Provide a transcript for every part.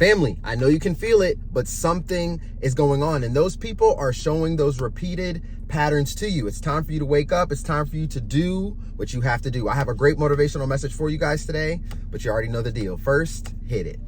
Family, I know you can feel it, but something is going on. And those people are showing those repeated patterns to you. It's time for you to wake up. It's time for you to do what you have to do. I have a great motivational message for you guys today, but you already know the deal. First, hit it.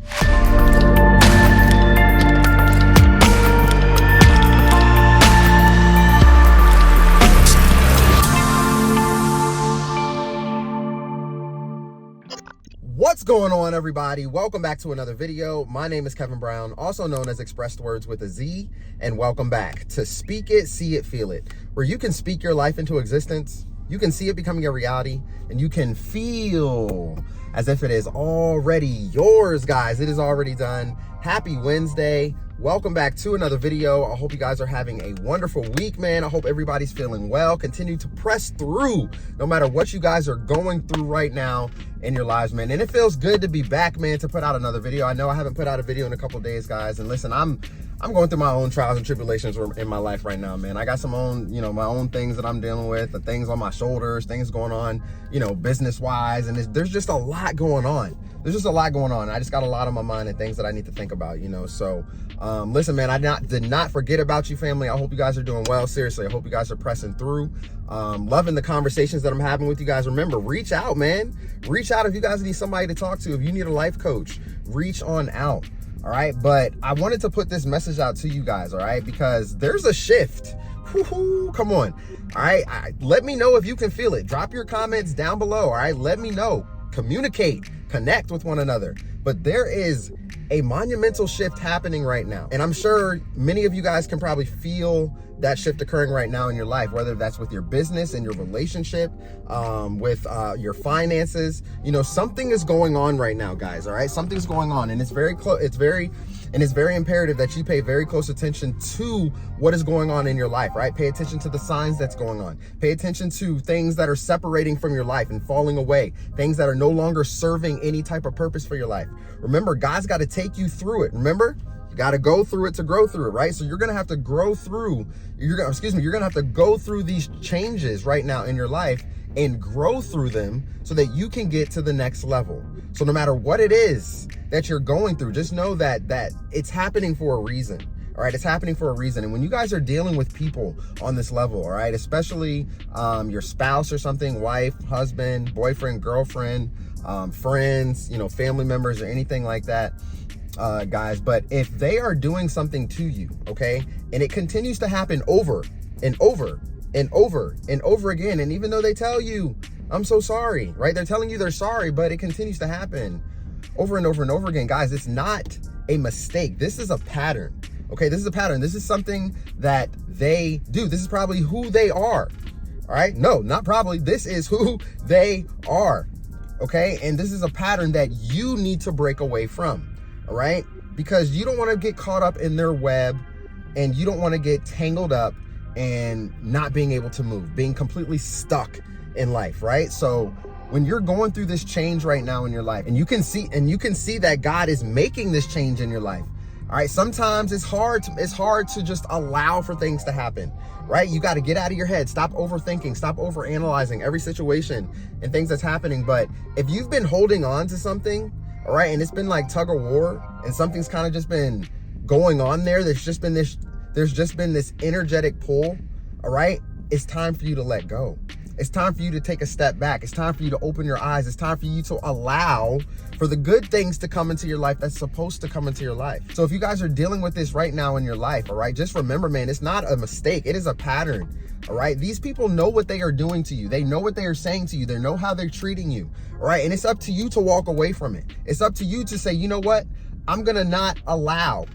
What's going on, everybody? Welcome back to another video. My name is Kevin Brown, also known as ExpressedWordz with a Z, and welcome back to Speak It, See It, Feel It, where you can speak your life into existence, you can see it becoming a reality, and you can feel as if it is already yours, guys. It is already done. Happy Wednesday. Welcome back to another video. I hope you guys are having a wonderful week, man. I hope everybody's feeling well. Continue to press through no matter what you guys are going through right now in your lives, man. And it feels good to be back, man, to put out another video. I know I haven't put out a video in a couple of days, guys. And listen, I'm going through my own trials and tribulations in my life right now, man. I got some my own things that I'm dealing with, the things on my shoulders, things going on, business-wise. And there's just a lot going on. There's just a lot going on. I just got a lot on my mind and things that I need to think about, So, listen, man, I did not forget about you, family. I hope you guys are doing well. Seriously, I hope you guys are pressing through. Loving the conversations that I'm having with you guys. Remember, reach out, man. Reach out if you guys need somebody to talk to. If you need a life coach, reach on out. All right. But I wanted to put this message out to you guys. All right. Because there's a shift. Woo-hoo, come on. All right. Let me know if you can feel it. Drop your comments down below. All right. Let me know. Communicate, connect with one another. But there is a monumental shift happening right now. And I'm sure many of you guys can probably feel that shift occurring right now in your life, whether that's with your business and your relationship, with your finances. Something is going on right now, guys. All right. Something's going on, and it's very close. It's very imperative that you pay very close attention to what is going on in your life, right? Pay attention to the signs that's going on. Pay attention to things that are separating from your life and falling away, things that are no longer serving any type of purpose for your life. Remember, God's got to take you through it. Remember, you got to go through it to grow through it, right? So you're going to have to grow through, you're going to have to go through these changes right now in your life and grow through them so that you can get to the next level. So no matter what it is that you're going through, just know that it's happening for a reason. All right, it's happening for a reason. And when you guys are dealing with people on this level, all right, especially your spouse or something, wife, husband, boyfriend, girlfriend, friends, family members or anything like that, guys, but if they are doing something to you, okay, and it continues to happen over and over and over and over again, and even though they tell you, I'm so sorry, right? They're telling you they're sorry, but it continues to happen over and over and over again. Guys, it's not a mistake. This is a pattern, okay? This is a pattern. This is something that they do. This is probably who they are, all right? No, not probably. This is who they are, okay? And this is a pattern that you need to break away from, all right? Because you don't want to get caught up in their web, and you don't want to get tangled up and not being able to move, being completely stuck in life, right? So when you're going through this change right now in your life, and you can see that God is making this change in your life, all right, sometimes it's hard to just allow for things to happen, right? You got to get out of your head, stop overthinking, stop overanalyzing every situation and things that's happening. But if you've been holding on to something, all right, and it's been like tug of war, and something's kind of just been going on there, there's just been this energetic pull, all right, it's time for you to let go. It's time for you to take a step back. It's time for you to open your eyes. It's time for you to allow for the good things to come into your life that's supposed to come into your life. So if you guys are dealing with this right now in your life, all right, just remember, man, it's not a mistake. It is a pattern, all right? These people know what they are doing to you. They know what they are saying to you. They know how they're treating you, all right? And it's up to you to walk away from it. It's up to you to say, you know what? I'm going to not allow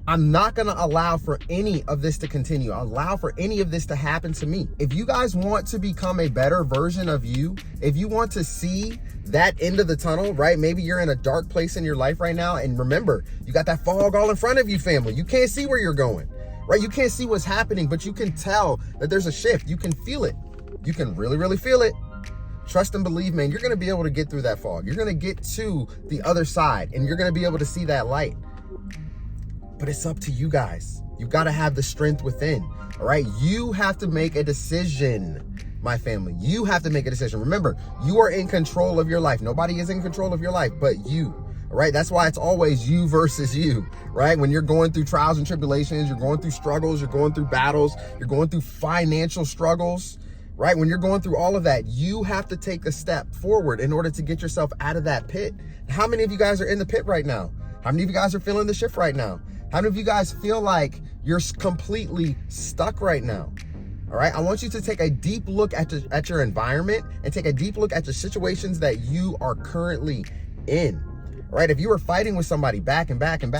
I'm not going to allow for any of this to continue. Allow for any of this to happen to me. If you guys want to become a better version of you, if you want to see that end of the tunnel, right? Maybe you're in a dark place in your life right now. And remember, you got that fog all in front of you, family. You can't see where you're going, right? You can't see what's happening, but you can tell that there's a shift. You can feel it. You can really, really feel it. Trust and believe, man, you're going to be able to get through that fog. You're going to get to the other side, and you're going to be able to see that light. But it's up to you guys. You've got to have the strength within, all right? You have to make a decision, my family. You have to make a decision. Remember, you are in control of your life. Nobody is in control of your life but you. All right, that's why it's always you versus you, right? When you're going through trials and tribulations, you're going through struggles, you're going through battles, you're going through financial struggles, right? When you're going through all of that, you have to take a step forward in order to get yourself out of that pit. How many of you guys are in the pit right now? How many of you guys are feeling the shift right now? How many of you guys feel like you're completely stuck right now? All right, I want you to take a deep look at your environment and take a deep look at the situations that you are currently in. All right, if you were fighting with somebody back and back, think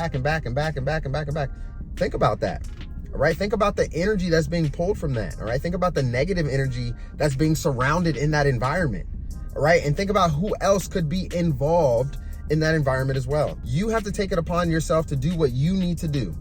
about that. All right, think about the energy that's being pulled from that. All right, think about the negative energy that's being surrounded in that environment. All right, and think about who else could be involved in that environment as well. You have to take it upon yourself to do what you need to do.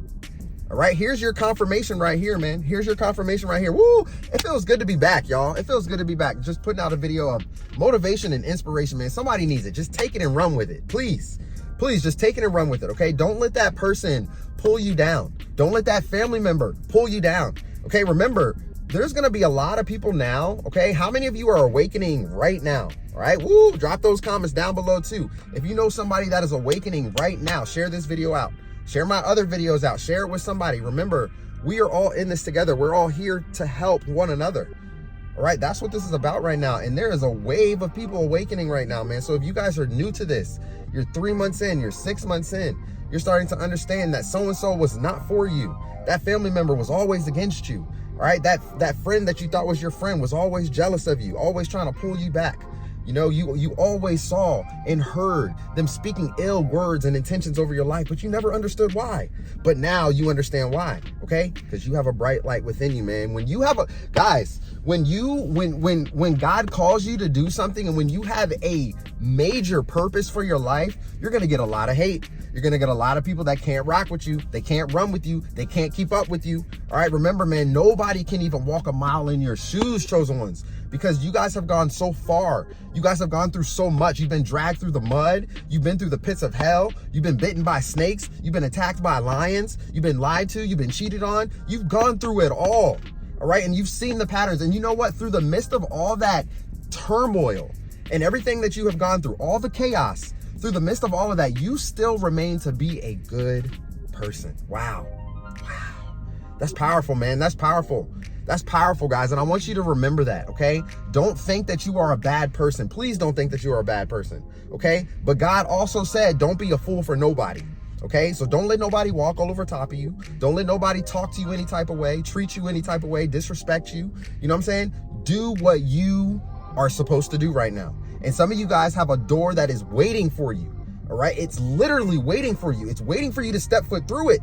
All right, here's your confirmation right here, man. Here's your confirmation right here. Woo! It feels good to be back, y'all. It feels good to be back. Just putting out a video of motivation and inspiration, man. Somebody needs it. Just take it and run with it. Please, just take it and run with it, okay? Don't let that person pull you down. Don't let that family member pull you down, okay? Remember, there's gonna be a lot of people now, okay? How many of you are awakening right now, all right? Woo! Drop those comments down below too. If you know somebody that is awakening right now, share this video out. Share my other videos out. Share it with somebody. Remember, we are all in this together. We're all here to help one another. All right, that's what this is about right now. And there is a wave of people awakening right now, man. So if you guys are new to this, you're 3 months in, you're 6 months in, you're starting to understand that so-and-so was not for you. That family member was always against you. All right, that friend that you thought was your friend was always jealous of you, always trying to pull you back. You know, you always saw and heard them speaking ill words and intentions over your life, but you never understood why. But now you understand why, okay? Because you have a bright light within you, man. When you have when God calls you to do something and when you have a major purpose for your life, you're gonna get a lot of hate. You're gonna get a lot of people that can't rock with you. They can't run with you. They can't keep up with you. All right, remember, man, nobody can even walk a mile in your shoes, chosen ones, because you guys have gone so far. You guys have gone through so much. You've been dragged through the mud. You've been through the pits of hell. You've been bitten by snakes. You've been attacked by lions. You've been lied to. You've been cheated on. You've gone through it all. All right, and you've seen the patterns. And you know what? Through the midst of all that turmoil and everything that you have gone through, all the chaos, through the midst of all of that, you still remain to be a good person. Wow. That's powerful, man. That's powerful. That's powerful, guys. And I want you to remember that, okay? Don't think that you are a bad person. Please don't think that you are a bad person, okay? But God also said, don't be a fool for nobody, okay? So don't let nobody walk all over top of you. Don't let nobody talk to you any type of way, treat you any type of way, disrespect you. You know what I'm saying? Do what you are supposed to do right now. And some of you guys have a door that is waiting for you, all right? It's literally waiting for you. It's waiting for you to step foot through it,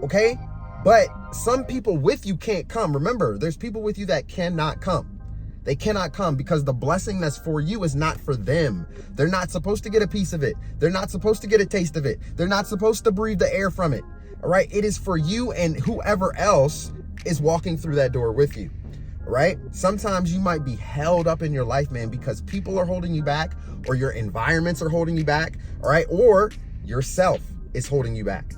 okay? But some people with you can't come. Remember, there's people with you that cannot come. They cannot come because the blessing that's for you is not for them. They're not supposed to get a piece of it. They're not supposed to get a taste of it. They're not supposed to breathe the air from it, all right? It is for you and whoever else is walking through that door with you, all right? Sometimes you might be held up in your life, man, because people are holding you back or your environments are holding you back, all right? Or yourself is holding you back,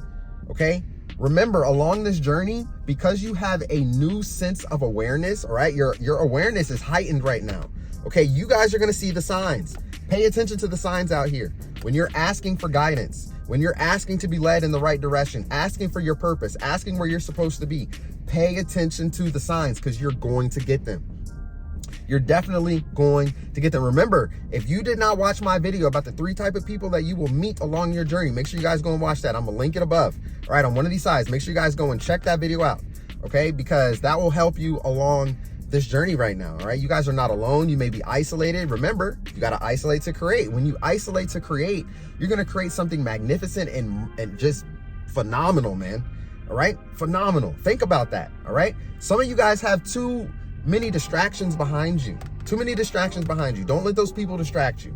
okay? Remember, along this journey, because you have a new sense of awareness, all right, your awareness is heightened right now. Okay, you guys are going to see the signs. Pay attention to the signs out here. When you're asking for guidance, when you're asking to be led in the right direction, asking for your purpose, asking where you're supposed to be, pay attention to the signs because you're going to get them. You're definitely going to get them. Remember, if you did not watch my video about the 3 types of people that you will meet along your journey, make sure you guys go and watch that. I'm gonna link it above, all right, on one of these sides. Make sure you guys go and check that video out, okay? Because that will help you along this journey right now, all right? You guys are not alone. You may be isolated. Remember, you gotta isolate to create. When you isolate to create, you're gonna create something magnificent and just phenomenal, man, all right? Phenomenal. Think about that, all right? Some of you guys have too many distractions behind you. Too many distractions behind you. Don't let those people distract you.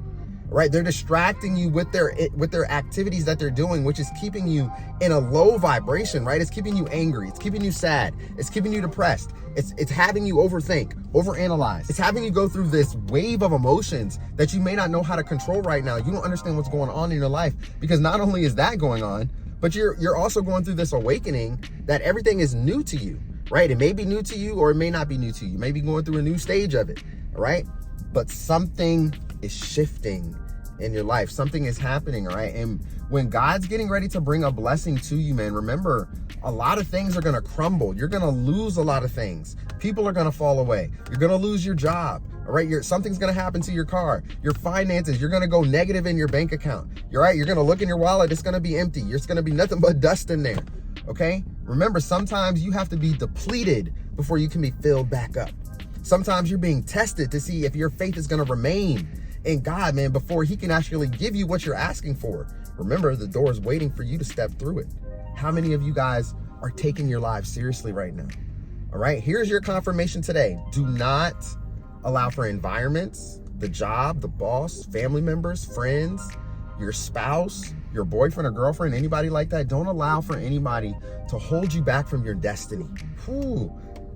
All right? They're distracting you with their activities that they're doing, which is keeping you in a low vibration, right? It's keeping you angry. It's keeping you sad. It's keeping you depressed. It's having you overthink, overanalyze. It's having you go through this wave of emotions that you may not know how to control right now. You don't understand what's going on in your life because not only is that going on, but you're also going through this awakening that everything is new to you. Right? It may be new to you or it may not be new to you. You may be going through a new stage of it, all right? But something is shifting in your life. Something is happening, all right? And when God's getting ready to bring a blessing to you, man, remember, a lot of things are going to crumble. You're going to lose a lot of things. People are going to fall away. You're going to lose your job, all right? Something's going to happen to your car, your finances. You're going to go negative in your bank account. You're right. You're going to look in your wallet. It's going to be empty. There's going to be nothing but dust in there, okay? Remember, sometimes you have to be depleted before you can be filled back up. Sometimes you're being tested to see if your faith is going to remain in God, man, before he can actually give you what you're asking for. Remember, the door is waiting for you to step through it. How many of you guys are taking your lives seriously right now? All right, here's your confirmation today. Do not allow for environments, the job, the boss, family members, friends, your spouse, your boyfriend or girlfriend, anybody like that. Don't allow for anybody to hold you back from your destiny.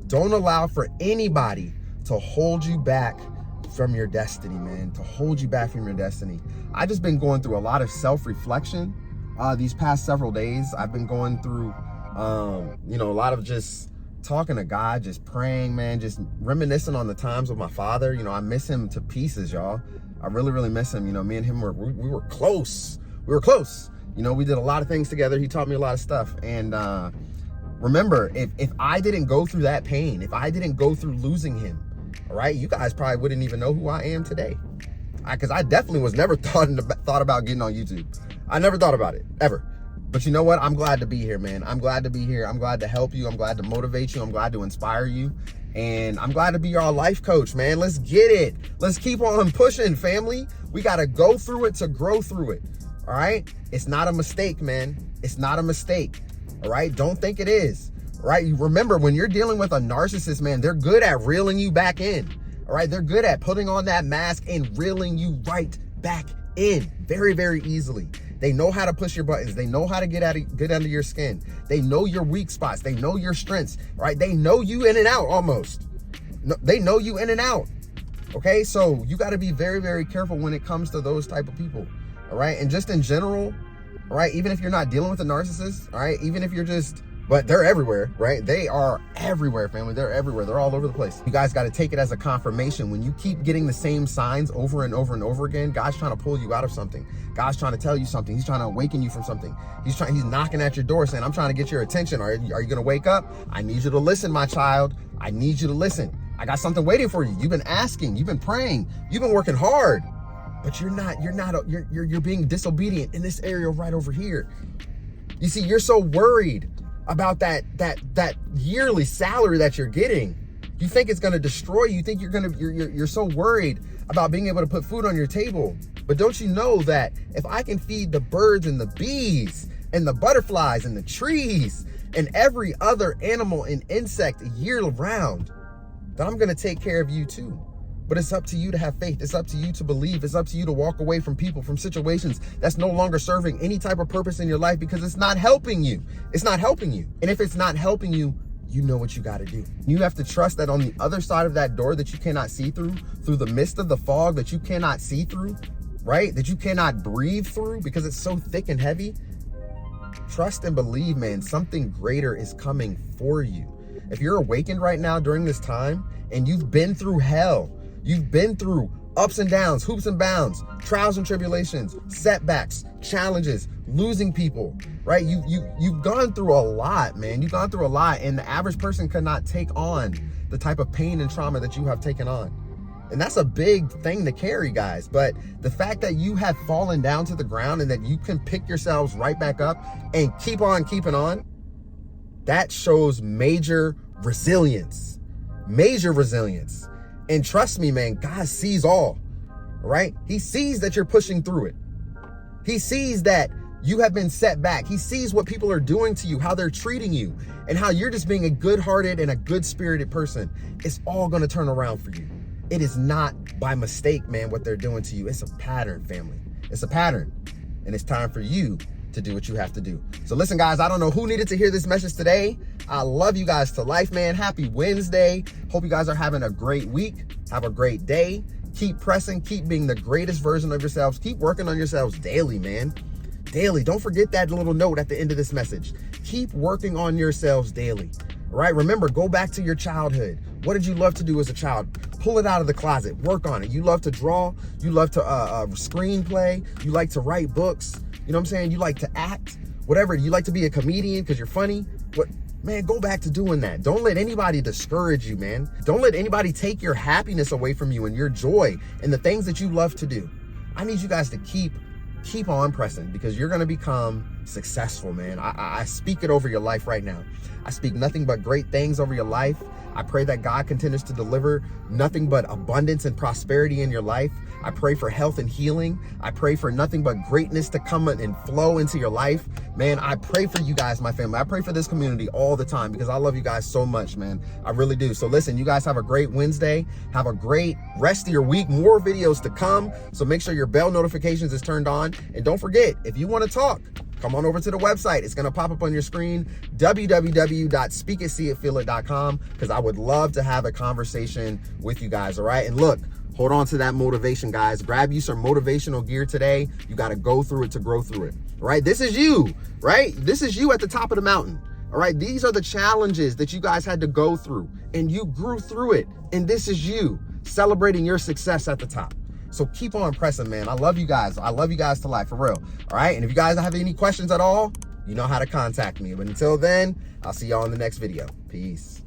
Don't allow for anybody to hold you back from your destiny, man, to hold you back from your destiny. I've just been going through a lot of self-reflection these past several days. I've been going through, a lot of just talking to God, just praying, man, just reminiscing on the times with my father. I miss him to pieces, y'all. I really, really miss him. Me and him we were close. We were close. We did a lot of things together. He taught me a lot of stuff. And remember, if I didn't go through that pain, if I didn't go through losing him, all right, you guys probably wouldn't even know who I am today. Because I definitely was never thought about getting on YouTube. I never thought about it, ever. But you know what? I'm glad to be here, man. I'm glad to be here. I'm glad to help you. I'm glad to motivate you. I'm glad to inspire you. And I'm glad to be your life coach, man. Let's get it. Let's keep on pushing, family. We got to go through it to grow through it. All right? It's not a mistake, man. It's not a mistake. All right? Don't think it is. All right? You remember, when you're dealing with a narcissist, man, they're good at reeling you back in. All right? They're good at putting on that mask and reeling you right back in very, very easily. They know how to push your buttons. They know how to get under your skin. They know your weak spots. They know your strengths, right? They know you in and out almost. No, they know you in and out. Okay, so you got to be very, very careful when it comes to those type of people. All right, and just in general, all right, even if you're not dealing with a narcissist, all right, even if you're but they're everywhere, right? They are everywhere, family. They're everywhere. They're all over the place. You guys got to take it as a confirmation. When you keep getting the same signs over and over and over again, God's trying to pull you out of something. God's trying to tell you something. He's trying to awaken you from something. He's knocking at your door saying, I'm trying to get your attention. Are you going to wake up? I need you to listen, my child. I need you to listen. I got something waiting for you. You've been asking, you've been praying, you've been working hard, but you're being disobedient in this area right over here. You see, you're so worried about that yearly salary that you're getting. You think it's going to destroy you. You think you're so worried about being able to put food on your table. But don't you know that if I can feed the birds and the bees and the butterflies and the trees and every other animal and insect year round, then I'm going to take care of you too. But it's up to you to have faith. It's up to you to believe. It's up to you to walk away from people, from situations that's no longer serving any type of purpose in your life, because it's not helping you. It's not helping you. And if it's not helping you, you know what you got to do. You have to trust that on the other side of that door that you cannot see through the mist of the fog that you cannot see through, right? That you cannot breathe through because it's so thick and heavy. Trust and believe, man, something greater is coming for you. If you're awakened right now during this time and you've been through hell, you've been through ups and downs, hoops and bounds, trials and tribulations, setbacks, challenges, losing people, right? You've gone through a lot, man. You've gone through a lot, and the average person cannot take on the type of pain and trauma that you have taken on. And that's a big thing to carry, guys. But the fact that you have fallen down to the ground and that you can pick yourselves right back up and keep on keeping on, that shows major resilience. Major resilience. And trust me, man, God sees all right? He sees that you're pushing through it. He sees that you have been set back. He sees what people are doing to you, how they're treating you, and how you're just being a good-hearted and a good-spirited person. It's all going to turn around for you. It is not by mistake, man, what they're doing to you. It's a pattern, family. It's a pattern. And it's time for you to do what you have to do. So listen, guys, I don't know who needed to hear this message today. I love you guys to life, man. Happy Wednesday. Hope you guys are having a great week. Have a great day. Keep pressing. Keep being the greatest version of yourselves. Keep working on yourselves daily, man. Daily. Don't forget that little note at the end of this message. Keep working on yourselves daily. All right? Remember, go back to your childhood. What did you love to do as a child? pull it out of the closet, work on it. You love to draw, you love to screenplay, you like to write books, you know what I'm saying? You like to act, whatever. You like to be a comedian because you're funny. Man, go back to doing that. Don't let anybody discourage you, man. Don't let anybody take your happiness away from you and your joy and the things that you love to do. I need you guys to keep on pressing, because you're going to become successful, man. I speak it over your life right now. I speak nothing but great things over your life. I pray that God continues to deliver nothing but abundance and prosperity in your life. I pray for health and healing. I pray for nothing but greatness to come and flow into your life. Man, I pray for you guys, my family. I pray for this community all the time because I love you guys so much, man. I really do. So listen, you guys have a great Wednesday. Have a great rest of your week. More videos to come. So make sure your bell notifications is turned on. And don't forget, if you want to talk, come on over to the website. It's going to pop up on your screen, www.speakitseeitfeelit.com, because I would love to have a conversation with you guys, all right? And look, hold on to that motivation, guys. Grab you some motivational gear today. You got to go through it to grow through it, all right? This is you, right? This is you at the top of the mountain, all right? These are the challenges that you guys had to go through, and you grew through it, and this is you celebrating your success at the top. So keep on pressing, man. I love you guys. I love you guys to life, for real. All right. And if you guys have any questions at all, you know how to contact me. But until then, I'll see y'all in the next video. Peace.